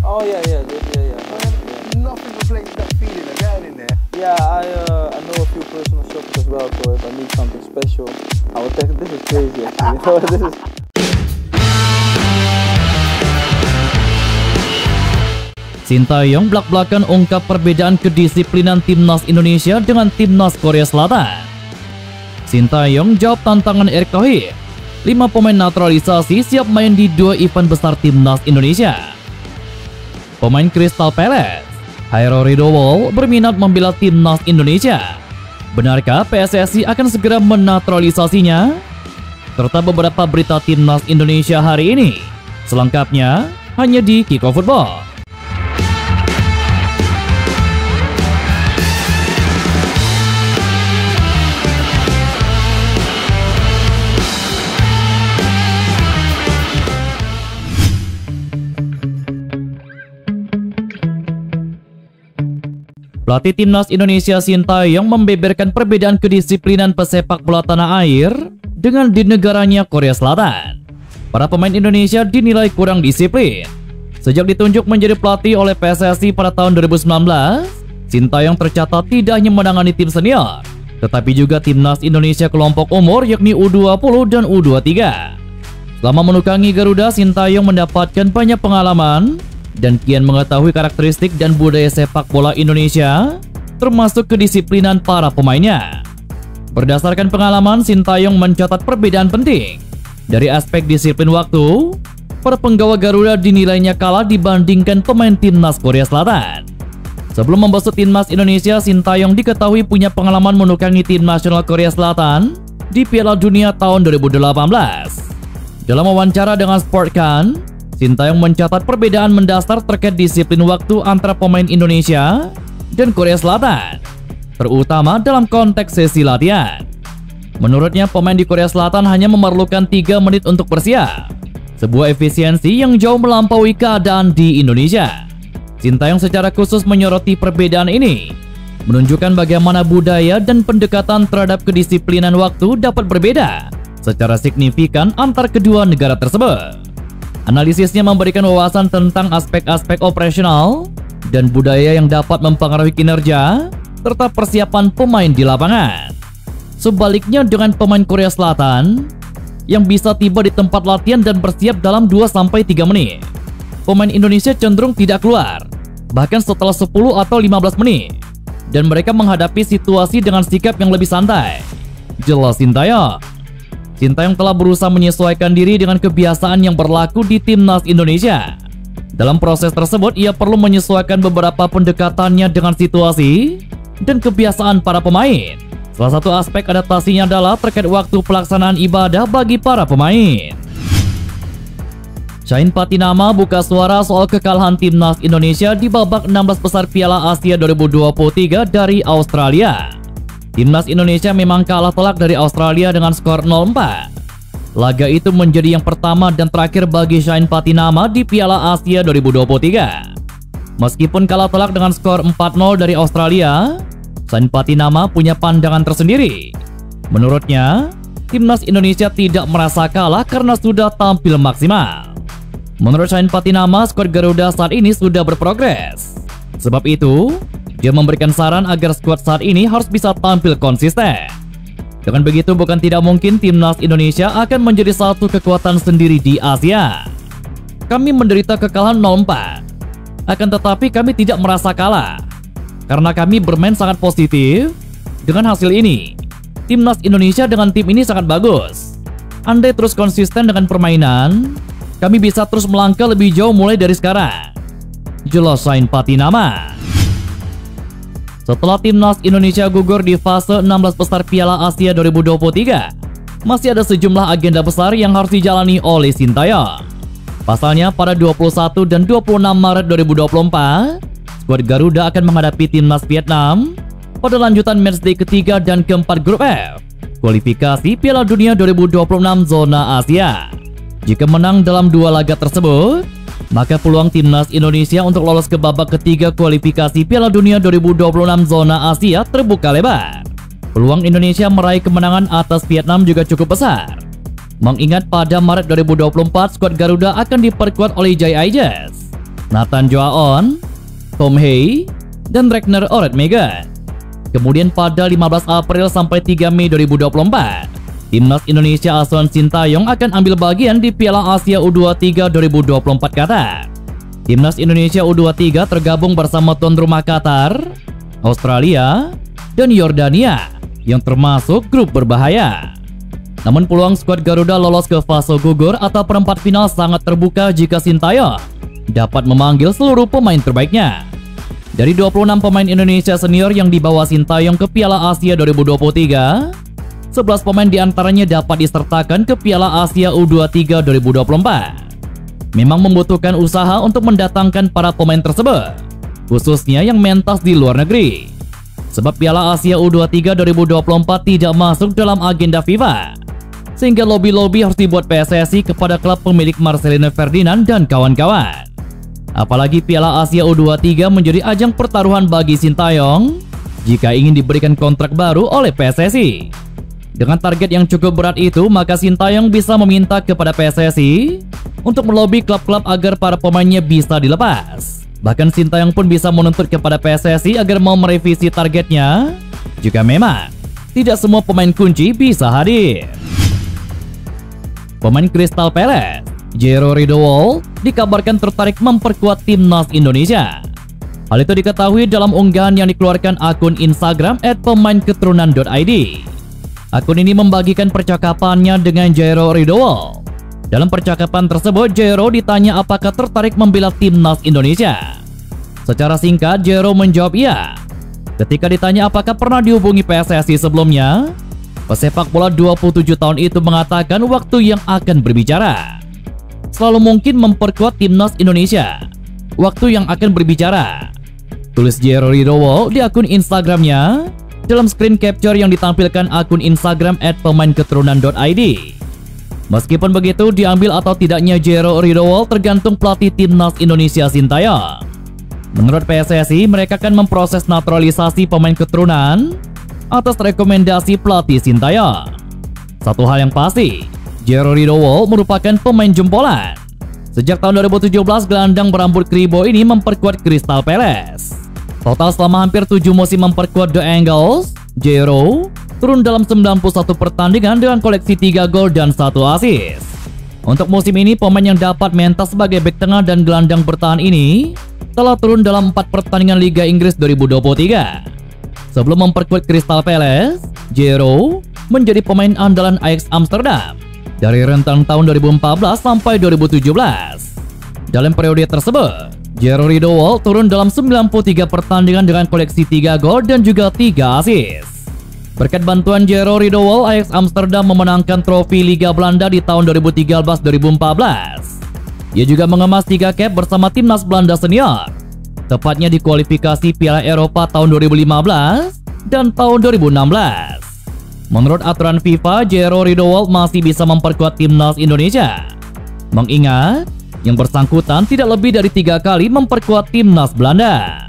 Oh yeah. Nothing replaces that feeling of getting in there. Yeah, I know a few personal shoppers as well, so if I need something special, I will text. This is crazy actually. This is. Sintayong blak-blakan ungkap perbedaan kedisiplinan timnas Indonesia dengan timnas Korea Selatan. Sintayong jawab tantangan Erick Thohir. 5 pemain naturalisasi siap main di 2 event besar timnas Indonesia. Pemain Crystal Palace, Hairo Ridowol, berminat membela timnas Indonesia. Benarkah PSSI akan segera menaturalisasinya? Serta beberapa berita timnas Indonesia hari ini. Selengkapnya hanya di Kickoff Football. Pelatih timnas Indonesia Sintayong membeberkan perbedaan kedisiplinan pesepak bola tanah air dengan di negaranya Korea Selatan. Para pemain Indonesia dinilai kurang disiplin. Sejak ditunjuk menjadi pelatih oleh PSSI pada tahun 2019, Sintayong tercatat tidak hanya menangani tim senior, tetapi juga timnas Indonesia kelompok umur yakni U20 dan U23. Selama menukangi Garuda, Sintayong mendapatkan banyak pengalaman dan kian mengetahui karakteristik dan budaya sepak bola Indonesia, termasuk kedisiplinan para pemainnya. Berdasarkan pengalaman, Sintayong mencatat perbedaan penting. Dari aspek disiplin waktu, para penggawa Garuda dinilainya kalah dibandingkan pemain timnas Korea Selatan. Sebelum membasuh timnas Indonesia, Sintayong diketahui punya pengalaman menukangi tim nasional Korea Selatan di Piala Dunia tahun 2018. Dalam wawancara dengan Sportkan, Sintayong mencatat perbedaan mendasar terkait disiplin waktu antara pemain Indonesia dan Korea Selatan, terutama dalam konteks sesi latihan. Menurutnya, pemain di Korea Selatan hanya memerlukan 3 menit untuk bersiap, sebuah efisiensi yang jauh melampaui keadaan di Indonesia. Sintayong secara khusus menyoroti perbedaan ini, menunjukkan bagaimana budaya dan pendekatan terhadap kedisiplinan waktu dapat berbeda secara signifikan antar kedua negara tersebut. Analisisnya memberikan wawasan tentang aspek-aspek operasional dan budaya yang dapat mempengaruhi kinerja serta persiapan pemain di lapangan. Sebaliknya dengan pemain Korea Selatan yang bisa tiba di tempat latihan dan bersiap dalam 2-3 menit, pemain Indonesia cenderung tidak keluar, bahkan setelah 10 atau 15 menit, dan mereka menghadapi situasi dengan sikap yang lebih santai. Jelas Sintayong telah berusaha menyesuaikan diri dengan kebiasaan yang berlaku di timnas Indonesia. Dalam proses tersebut, ia perlu menyesuaikan beberapa pendekatannya dengan situasi dan kebiasaan para pemain. Salah satu aspek adaptasinya adalah terkait waktu pelaksanaan ibadah bagi para pemain. Shain Patinama buka suara soal kekalahan timnas Indonesia di babak 16 besar Piala Asia 2023 dari Australia. Timnas Indonesia memang kalah telak dari Australia dengan skor 0-4. Laga itu menjadi yang pertama dan terakhir bagi Shain Patinama di Piala Asia 2023. Meskipun kalah telak dengan skor 4-0 dari Australia, Shain Patinama punya pandangan tersendiri. Menurutnya, timnas Indonesia tidak merasa kalah karena sudah tampil maksimal. Menurut Shain Patinama, skor Garuda saat ini sudah berprogres. Sebab itu, dia memberikan saran agar skuad saat ini harus bisa tampil konsisten. Dengan begitu, bukan tidak mungkin timnas Indonesia akan menjadi satu kekuatan sendiri di Asia. Kami menderita kekalahan 0-4. Akan tetapi kami tidak merasa kalah, karena kami bermain sangat positif dengan hasil ini. Timnas Indonesia dengan tim ini sangat bagus. Andai terus konsisten dengan permainan, kami bisa terus melangkah lebih jauh mulai dari sekarang. Jelas Shain Patinama. Setelah timnas Indonesia gugur di fase 16 besar Piala Asia 2023, masih ada sejumlah agenda besar yang harus dijalani oleh Sintayong. Pasalnya, pada 21 dan 26 Maret 2024, skuad Garuda akan menghadapi timnas Vietnam pada lanjutan matchday ketiga dan keempat grup F, kualifikasi Piala Dunia 2026 zona Asia. Jika menang dalam 2 laga tersebut, maka peluang timnas Indonesia untuk lolos ke babak ketiga kualifikasi Piala Dunia 2026 zona Asia terbuka lebar. Peluang Indonesia meraih kemenangan atas Vietnam juga cukup besar. Mengingat pada Maret 2024 skuad Garuda akan diperkuat oleh Jai Aegis, Nathan Joaon, Tom Hey, dan Ragnar Oretmegen. Kemudian pada 15 April sampai 3 Mei 2024, Timnas Indonesia asuhan Sintayong akan ambil bagian di Piala Asia U23 2024 Qatar. Timnas Indonesia U23 tergabung bersama tuan rumah Qatar, Australia, dan Yordania yang termasuk grup berbahaya. Namun peluang skuad Garuda lolos ke fase gugur atau perempat final sangat terbuka jika Sintayong dapat memanggil seluruh pemain terbaiknya. Dari 26 pemain Indonesia senior yang dibawa Sintayong ke Piala Asia 2023, 11 pemain diantaranya dapat disertakan ke Piala Asia U23 2024. Memang membutuhkan usaha untuk mendatangkan para pemain tersebut, khususnya yang mentas di luar negeri. Sebab Piala Asia U23 2024 tidak masuk dalam agenda FIFA, sehingga lobby-lobby harus dibuat PSSI kepada klub pemilik Marcelino Ferdinand dan kawan-kawan. Apalagi Piala Asia U23 menjadi ajang pertaruhan bagi Sintayong jika ingin diberikan kontrak baru oleh PSSI. Dengan target yang cukup berat itu, maka Sintayong bisa meminta kepada PSSI untuk melobi klub-klub agar para pemainnya bisa dilepas. Bahkan Sintayong pun bisa menuntut kepada PSSI agar mau merevisi targetnya jika memang tidak semua pemain kunci bisa hadir. Pemain Crystal Palace, Jero Ridowol, dikabarkan tertarik memperkuat timnas Indonesia. Hal itu diketahui dalam unggahan yang dikeluarkan akun Instagram @pemainketurunan.id. Akun ini membagikan percakapannya dengan Jero Ridowol. Dalam percakapan tersebut, Jero ditanya apakah tertarik membela timnas Indonesia. Secara singkat, Jero menjawab iya. Ketika ditanya apakah pernah dihubungi PSSI sebelumnya, pesepak bola 27 tahun itu mengatakan waktu yang akan berbicara. Selalu mungkin memperkuat timnas Indonesia. Waktu yang akan berbicara, tulis Jero Ridowol di akun Instagramnya dalam screen capture yang ditampilkan akun Instagram @pemainketurunan.id. Meskipun begitu, diambil atau tidaknya Jero Ridowol tergantung pelatih timnas Indonesia Sintayong. Menurut PSSI, mereka akan memproses naturalisasi pemain keturunan atas rekomendasi pelatih Sintayong. Satu hal yang pasti, Jero Ridowol merupakan pemain jempolan. Sejak tahun 2017, gelandang berambut kribo ini memperkuat Crystal Palace. Total selama hampir 7 musim memperkuat The Angles, Jero turun dalam 91 pertandingan dengan koleksi 3 gol dan 1 assist. Untuk musim ini, pemain yang dapat mentas sebagai bek tengah dan gelandang bertahan ini telah turun dalam 4 pertandingan Liga Inggris 2023. Sebelum memperkuat Crystal Palace, Jero menjadi pemain andalan Ajax Amsterdam dari rentang tahun 2014 sampai 2017. Dalam periode tersebut, Jero Ridowol turun dalam 93 pertandingan dengan koleksi 3 gol dan juga 3 assist. Berkat bantuan Jero Ridowol, Ajax Amsterdam memenangkan trofi Liga Belanda di tahun 2013-2014. Ia juga mengemas 3 cap bersama timnas Belanda senior, tepatnya di kualifikasi Piala Eropa tahun 2015 dan tahun 2016. Menurut aturan FIFA, Jero Ridowol masih bisa memperkuat timnas Indonesia. Mengingat yang bersangkutan tidak lebih dari 3 kali memperkuat timnas Belanda.